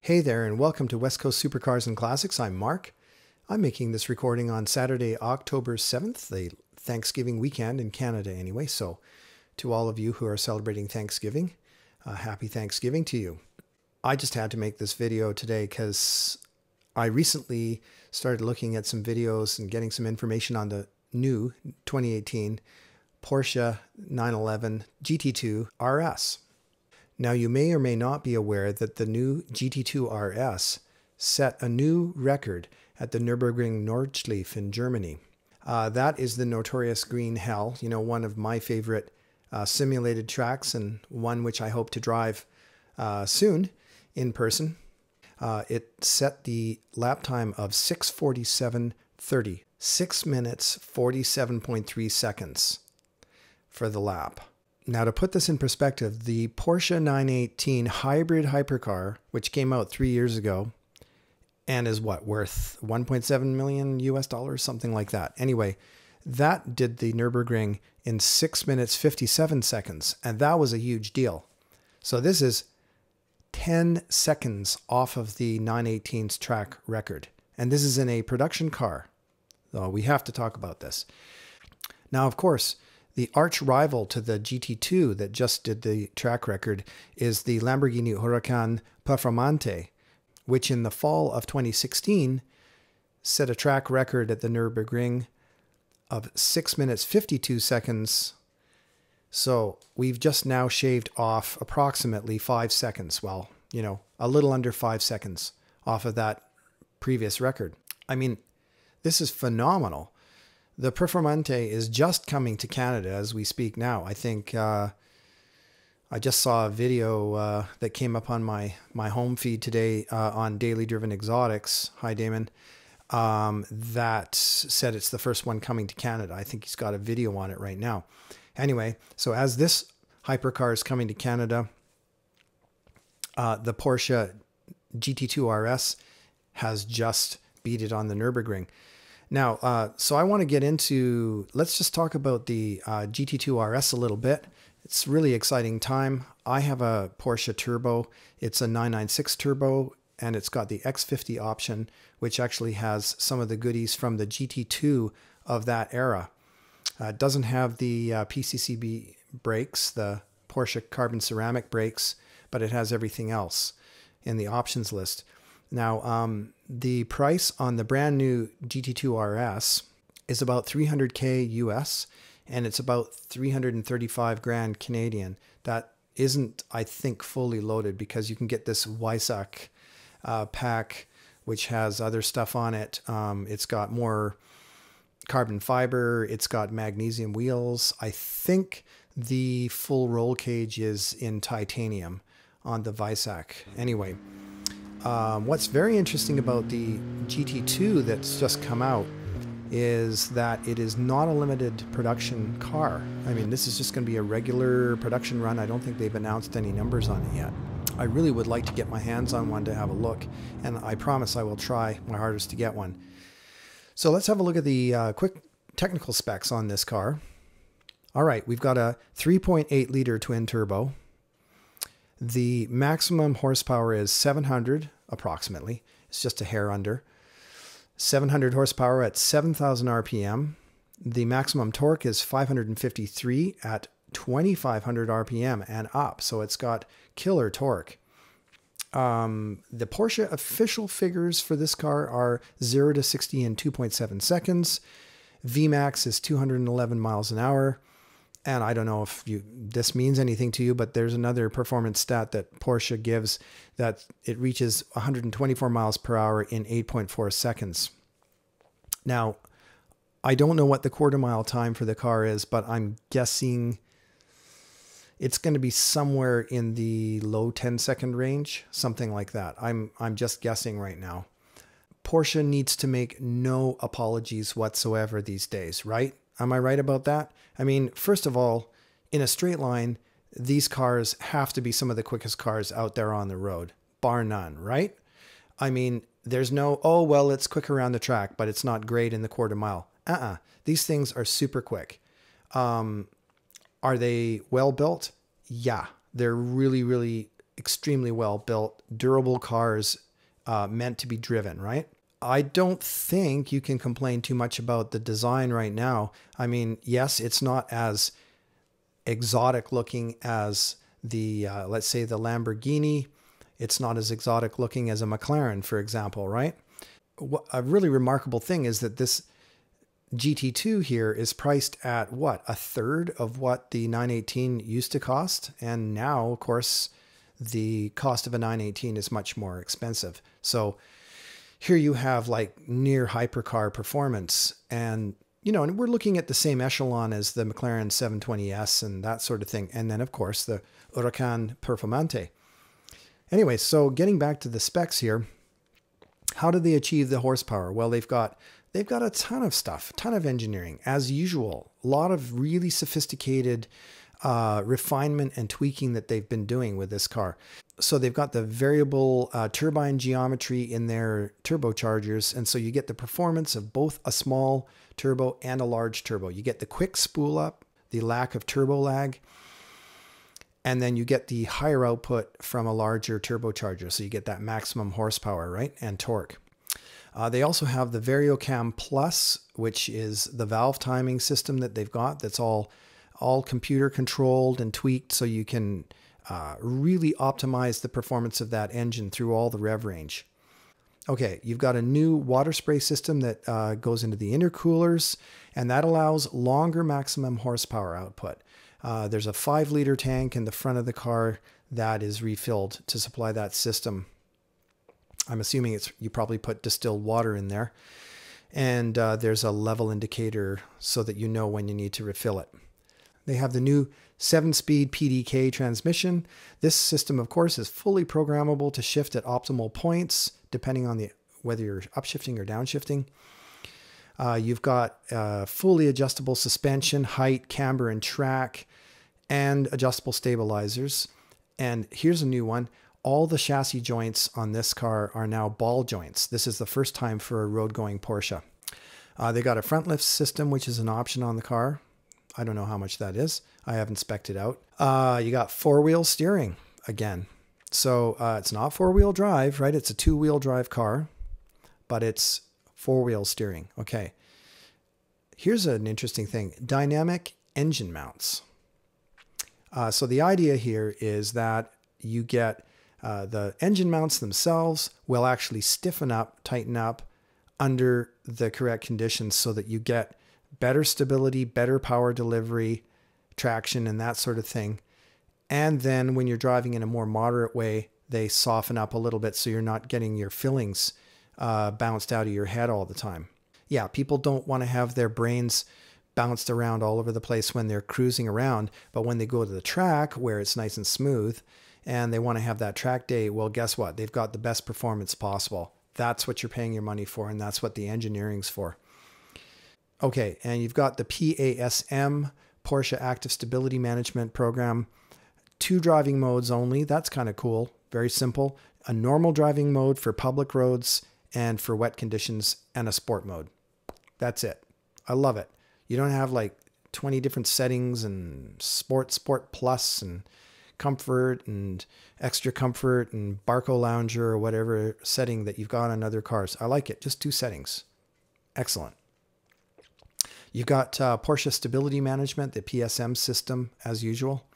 Hey there, and welcome to West Coast Supercars and Classics. I'm Mark. I'm making this recording on Saturday, October 7th, the Thanksgiving weekend in Canada anyway. So to all of you who are celebrating Thanksgiving, happy Thanksgiving to you. I just had to make this video today because I recently started looking at some videos and getting some information on the new 2018 Porsche 911 GT2 RS. Now, you may or may not be aware that the new GT2 RS set a new record at the Nürburgring Nordschleife in Germany. That is the notorious Green Hell, one of my favorite simulated tracks and one which I hope to drive soon in person. It set the lap time of 6:47.30, 6 minutes 47.3 seconds for the lap. Now, to put this in perspective, the Porsche 918 hybrid hypercar, which came out 3 years ago and is worth 1.7 million US dollars, something like that. Anyway, that did the Nürburgring in 6 minutes 57 seconds, and that was a huge deal. So this is 10 seconds off of the 918's track record, and this is in a production car. So we have to talk about this. Now, of course, the arch rival to the GT2 that just did the track record is the Lamborghini Huracan Performante, which in the fall of 2016 set a track record at the Nürburgring of 6 minutes 52 seconds. So we've just now shaved off approximately 5 seconds. Well, a little under 5 seconds off of that previous record. I mean, this is phenomenal. The Performante is just coming to Canada as we speak now. I think I just saw a video that came up on my home feed today on Daily Driven Exotics. Hi, Damon. That said it's the first one coming to Canada. I think he's got a video on it right now. Anyway, so as this hypercar is coming to Canada, the Porsche GT2 RS has just beat it on the Nürburgring. Now, so I want to get into, let's just talk about the GT2 RS a little bit. It's really exciting time. I have a Porsche Turbo. It's a 996 Turbo, and it's got the X50 option, which actually has some of the goodies from the GT2 of that era. It doesn't have the PCCB brakes, the Porsche carbon ceramic brakes, but it has everything else in the options list. Now, the price on the brand new GT2 RS is about 300K US, and it's about 335 grand Canadian. That isn't, I think, fully loaded because you can get this Weissach pack, which has other stuff on it. It's got more carbon fiber. It's got magnesium wheels. I think the full roll cage is in titanium on the Weissach. Anyway. What's very interesting about the GT2 that's just come out is that it is not a limited production car. I mean, this is just going to be a regular production run. I don't think they've announced any numbers on it yet. I really would like to get my hands on one to have a look, and I promise I will try my hardest to get one. So let's have a look at the quick technical specs on this car. All right, we've got a 3.8 liter twin turbo. The maximum horsepower is 700 approximately. It's just a hair under. 700 horsepower at 7,000 RPM. The maximum torque is 553 at 2,500 RPM and up. So it's got killer torque. The Porsche official figures for this car are 0 to 60 in 2.7 seconds. VMAX is 211 miles an hour. And I don't know if this means anything to you, but there's another performance stat that Porsche gives that it reaches 124 miles per hour in 8.4 seconds. Now, I don't know what the quarter mile time for the car is, but I'm guessing it's going to be somewhere in the low 10-second range, something like that. I'm just guessing right now. Porsche needs to make no apologies whatsoever these days, right? Am I right about that? I mean, first of all, in a straight line, these cars have to be some of the quickest cars out there on the road, bar none, right? I mean, there's no, oh, well, it's quick around the track, but it's not great in the quarter mile. These things are super quick. Are they well built? Yeah, they're really, really extremely well built, durable cars meant to be driven, right? I don't think you can complain too much about the design right now. I mean, yes, it's not as exotic looking as the, let's say, the Lamborghini. It's not as exotic looking as a McLaren, for example, right? A really remarkable thing is that this GT2 here is priced at what, a third of what the 918 used to cost. And now, of course, the cost of a 918 is much more expensive. So here you have like near hypercar performance, and and we're looking at the same echelon as the McLaren 720S and that sort of thing. And then of course the Huracan Performante. Anyway, so getting back to the specs here, how do they achieve the horsepower? Well, they've got a ton of stuff, a ton of engineering as usual, a lot of really sophisticated refinement and tweaking that they've been doing with this car. So they've got the variable turbine geometry in their turbochargers. And so you get the performance of both a small turbo and a large turbo. You get the quick spool up, the lack of turbo lag, and then you get the higher output from a larger turbocharger. So you get that maximum horsepower, right? And torque. They also have the VarioCam Plus, which is the valve timing system that they've got. That's all computer controlled and tweaked, so you can really optimize the performance of that engine through all the rev range. Okay, you've got a new water spray system that goes into the intercoolers, and that allows longer maximum horsepower output. There's a 5-liter tank in the front of the car that is refilled to supply that system. I'm assuming you probably put distilled water in there. And there's a level indicator so that you know when you need to refill it. They have the new 7-speed PDK transmission. This system, of course, is fully programmable to shift at optimal points, depending on whether you're upshifting or downshifting. You've got fully adjustable suspension, height, camber, and track, and adjustable stabilizers. And here's a new one. All the chassis joints on this car are now ball joints. This is the first time for a road-going Porsche. They got a front lift system, which is an option on the car. I don't know how much that is. I haven't spec'd it out. You got 4-wheel steering again. So it's not 4-wheel drive, right? It's a 2-wheel drive car, but it's 4-wheel steering. Okay. Here's an interesting thing. Dynamic engine mounts. So the idea here is that you get the engine mounts themselves will actually stiffen up, tighten up under the correct conditions so that you get better stability, better power delivery, traction, and that sort of thing. And then when you're driving in a more moderate way, they soften up a little bit so you're not getting your fillings bounced out of your head all the time. Yeah, people don't want to have their brains bounced around all over the place when they're cruising around, but when they go to the track where it's nice and smooth and they want to have that track day, well, guess what? They've got the best performance possible. That's what you're paying your money for, and that's what the engineering's for. Okay, and you've got the PASM, Porsche Active Stability Management Program. 2 driving modes only. That's kind of cool. Very simple. A normal driving mode for public roads and for wet conditions, and a sport mode. That's it. I love it. You don't have like 20 different settings and sport plus and comfort and extra comfort and Barco Lounger or whatever setting that you've got on other cars. I like it. Just 2 settings. Excellent. You've got Porsche Stability Management, the PSM system as usual.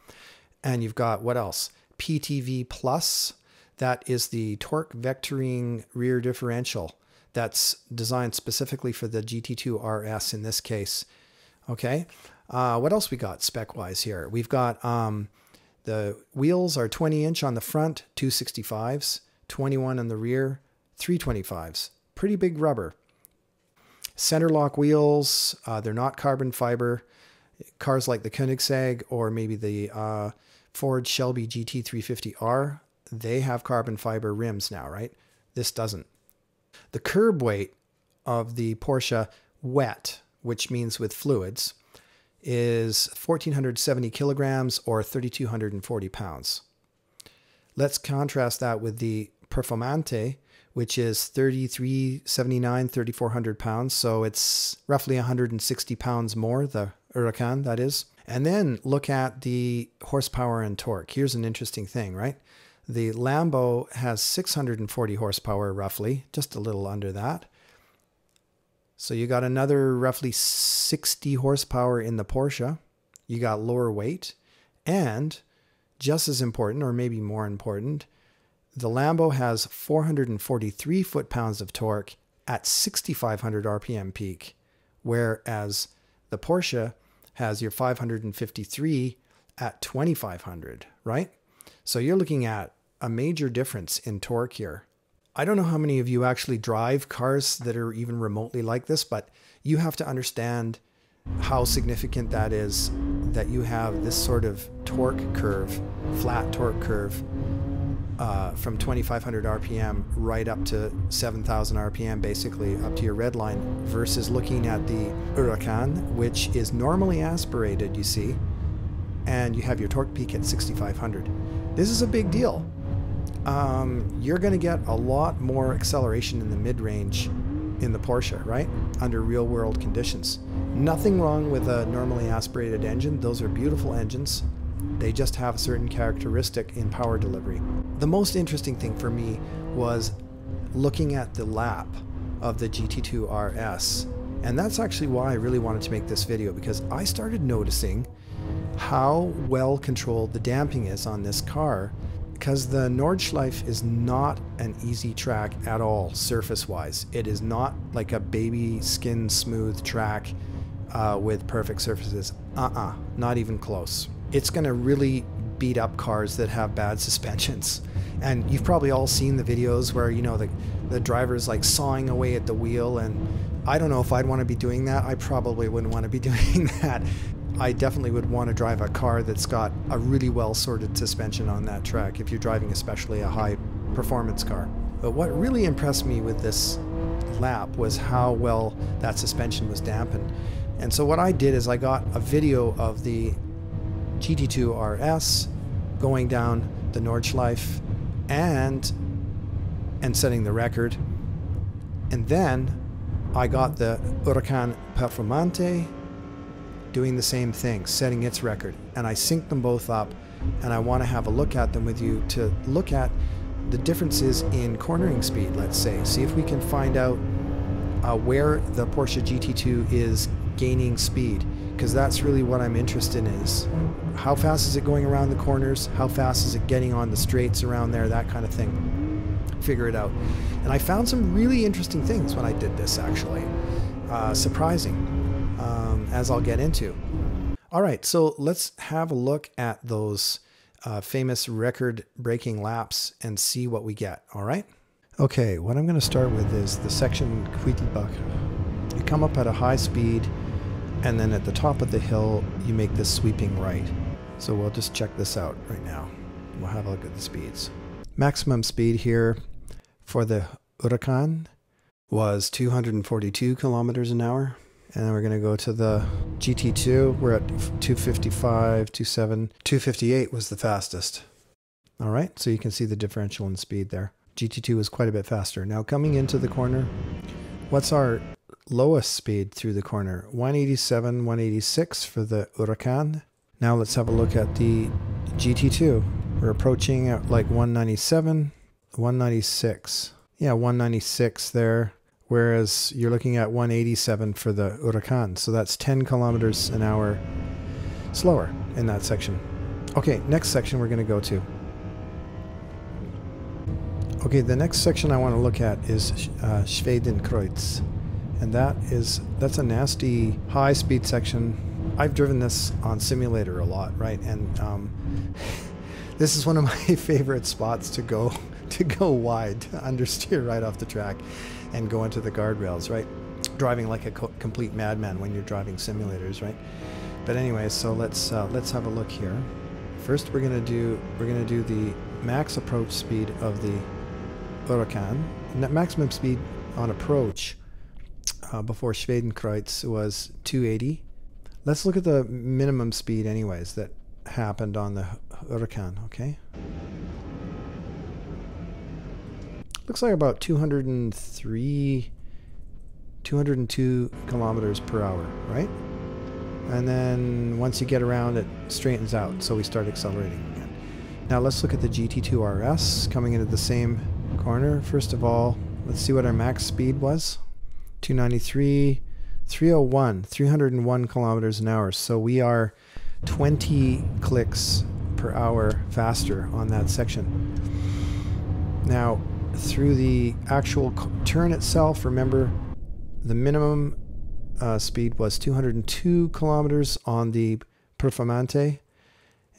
And you've got what else? PTV Plus. That is the torque vectoring rear differential. That's designed specifically for the GT2 RS in this case. Okay. What else we got spec-wise here? We've got the wheels are 20-inch on the front, 265s, 21 on the rear, 325s. Pretty big rubber. Center lock wheels, they're not carbon fiber. Cars like the Koenigsegg or maybe the Ford Shelby GT350R, they have carbon fiber rims now, right? This doesn't. The curb weight of the Porsche wet, which means with fluids, is 1,470 kilograms or 3,240 pounds. Let's contrast that with the Performante, which is 3,379, 3,400 pounds. So it's roughly 160 pounds more, the Huracan, that is. And then look at the horsepower and torque. Here's an interesting thing, right? The Lambo has 640 horsepower roughly, just a little under that. So you got another roughly 60 horsepower in the Porsche. You got lower weight, and just as important, or maybe more important, the Lambo has 443 foot-pounds of torque at 6,500 RPM peak, whereas the Porsche has your 553 at 2,500, right? So you're looking at a major difference in torque here. I don't know how many of you actually drive cars that are even remotely like this, but you have to understand how significant that is, that you have this sort of torque curve, flat torque curve, from 2,500 RPM right up to 7,000 RPM, basically up to your red line, versus looking at the Huracan, which is normally aspirated, you see, and you have your torque peak at 6,500. This is a big deal. You're going to get a lot more acceleration in the mid-range in the Porsche, right? Under real-world conditions. Nothing wrong with a normally aspirated engine. Those are beautiful engines. They just have a certain characteristic in power delivery. The most interesting thing for me was looking at the lap of the GT2 RS. And that's actually why I really wanted to make this video, because I started noticing how well controlled the damping is on this car, because the Nordschleife is not an easy track at all, surface-wise. It is not like a baby skin smooth track with perfect surfaces. Not even close. It's going to really beat up cars that have bad suspensions. And you've probably all seen the videos where, you know, the driver's like sawing away at the wheel, and I don't know if I'd want to be doing that. I probably wouldn't want to be doing that. I definitely would want to drive a car that's got a really well sorted suspension on that track, if you're driving especially a high performance car. But what really impressed me with this lap was how well that suspension was dampened. And so what I did is I got a video of the GT2 RS going down the Nordschleife and setting the record. And then I got the Huracan Performante doing the same thing, setting its record. And I synced them both up, and I want to have a look at them with you to look at the differences in cornering speed, let's say. See if we can find out where the Porsche GT2 is gaining speed, because that's really what I'm interested in, is how fast is it going around the corners, how fast is it getting on the straights around there, that kind of thing. Figure it out. And I found some really interesting things when I did this, actually. Surprising, as I'll get into. All right, so let's have a look at those famous record-breaking laps and see what we get, all right? Okay, what I'm going to start with is the section Quittelbach. You come up at a high speed, and then at the top of the hill, you make this sweeping right. So we'll just check this out right now. We'll have a look at the speeds. Maximum speed here for the Huracan was 242 kilometers an hour. And then we're going to go to the GT2. We're at 255, 27, 258 was the fastest. All right, so you can see the differential in speed there. GT2 was quite a bit faster. Now coming into the corner, what's our lowest speed through the corner? 187, 186 for the Huracan. Now let's have a look at the GT2. We're approaching at like 197, 196. Yeah, 196 there. Whereas you're looking at 187 for the Huracan. So that's 10 kilometers an hour slower in that section. Okay, next section we're going to go to. Okay, the next section I want to look at is Schwedenkreuz. And that's a nasty high-speed section. I've driven this on simulator a lot, right? And this is one of my favorite spots to go wide, to understeer right off the track and go into the guardrails, right? Driving like a complete madman when you're driving simulators, right? But anyway, so let's have a look here. First, we're gonna do the max approach speed of the Huracan. Maximum speed on approach before Schwedenkreuz was 280. Let's look at the minimum speed anyways that happened on the Huracan, okay? Looks like about 202 kilometers per hour, right? And then once you get around, it straightens out, so we start accelerating again. Now let's look at the GT2 RS coming into the same corner. First of all, let's see what our max speed was. 293, 301, 301 kilometers an hour. So we are 20 clicks per hour faster on that section. Now, through the actual turn itself, remember the minimum speed was 202 kilometers on the Performante.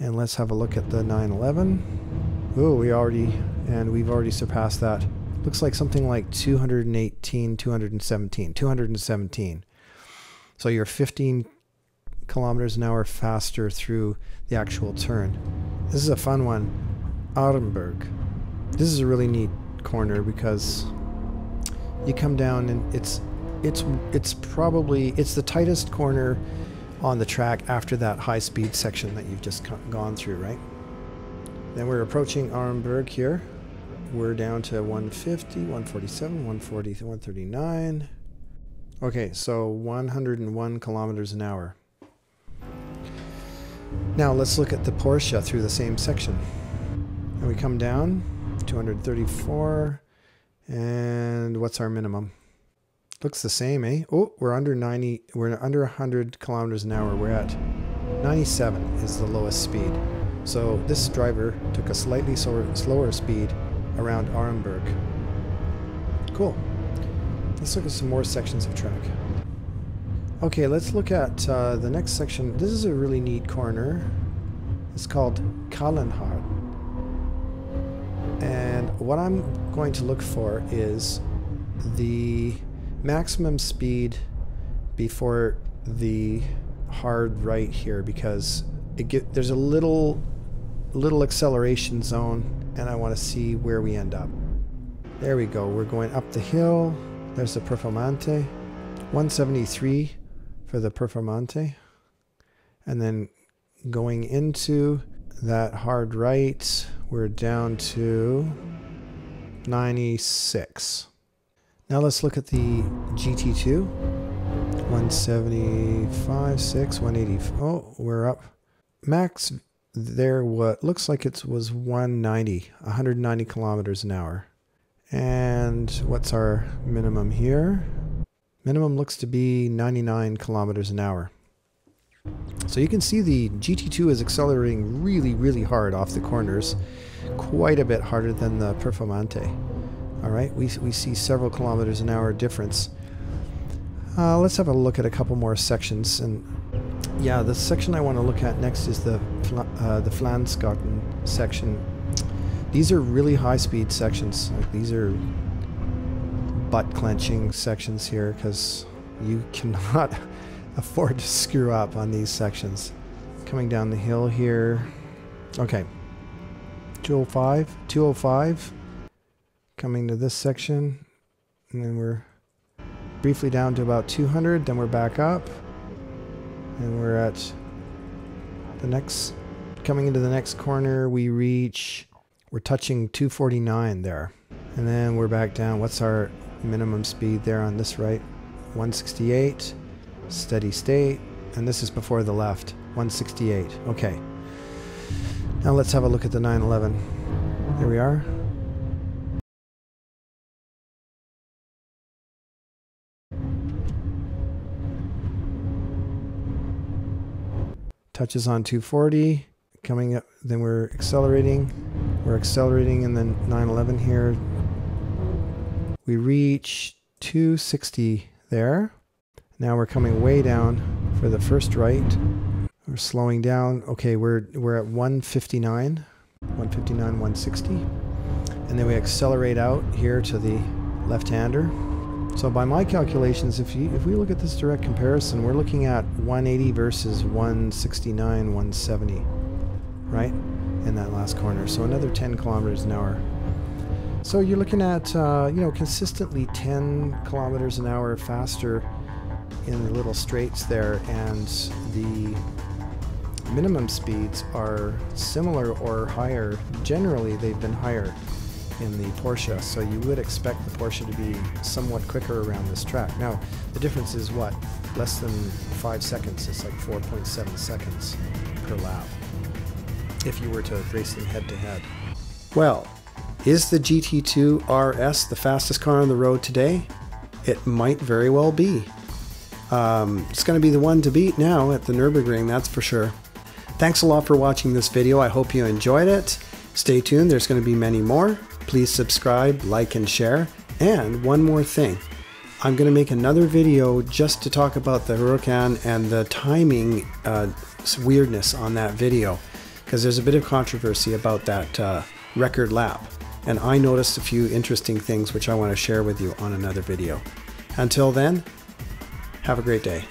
And let's have a look at the 911. Oh, we've already surpassed that. Looks like something like 218, 217. So you're 15 kilometers an hour faster through the actual turn. This is a fun one. Arenberg. This is a really neat corner because you come down and it's the tightest corner on the track after that high speed section that you've just gone through, right? Then we're approaching Arenberg here. We're down to 150, 147, 140, 139. Okay, so 101 kilometers an hour. Now let's look at the Porsche through the same section. And we come down, 234, and what's our minimum? Looks the same, eh? Oh, we're under 90, we're under 100 kilometers an hour. We're at 97 is the lowest speed. So this driver took a slightly slower speed around Arenberg. Cool. Let's look at some more sections of track. Okay, let's look at the next section. This is a really neat corner. It's called Kallenhardt. And what I'm going to look for is the maximum speed before the hard right here, because there's a little acceleration zone, and I want to see where we end up. There we go. We're going up the hill. There's the Performante. 173 for the Performante. And then going into that hard right, we're down to 96. Now let's look at the GT2. 175, 6, 180. Oh, we're up. Max there, what looks like it was 190 kilometers an hour. And what's our minimum here? Minimum looks to be 99 kilometers an hour. So you can see the GT2 is accelerating really, really hard off the corners. Quite a bit harder than the Performante. All right, we see several kilometers an hour difference. Let's have a look at a couple more sections. And yeah, the section I want to look at next is the Flansgarten section. These are really high-speed sections. Like, these are butt-clenching sections here because you cannot afford to screw up on these sections. Coming down the hill here. Okay. 205. Coming to this section. And then we're briefly down to about 200. Then we're back up. And we're at the next... Coming into the next corner, we're touching 249 there. And then we're back down. What's our minimum speed there on this right? 168. Steady state. And this is before the left. 168. Okay. Now let's have a look at the 911. There we are. Touches on 240. Coming up, then we're accelerating. We're accelerating in the 911 here. We reach 260 there. Now we're coming way down for the first right. We're slowing down. Okay, we're at 159, 160. And then we accelerate out here to the left-hander. So by my calculations, if we look at this direct comparison, we're looking at 180 versus 169, 170, right? In that last corner. So another 10 kilometers an hour. So you're looking at, consistently 10 kilometers an hour faster in the little straights there, and the minimum speeds are similar or higher. Generally, they've been higher in the Porsche, so you would expect the Porsche to be somewhat quicker around this track. Now, the difference is what? Less than 5 seconds. It's like 4.7 seconds per lap. if you were to race them head to head. Well, is the GT2 RS the fastest car on the road today? It might very well be. It's going to be the one to beat now at the Nürburgring, that's for sure. Thanks a lot for watching this video. I hope you enjoyed it. Stay tuned, there's going to be many more. Please subscribe, like, and share. And one more thing. I'm going to make another video just to talk about the Huracan and the timing weirdness on that video, because there's a bit of controversy about that record lap. And I noticed a few interesting things which I want to share with you on another video. Until then, have a great day.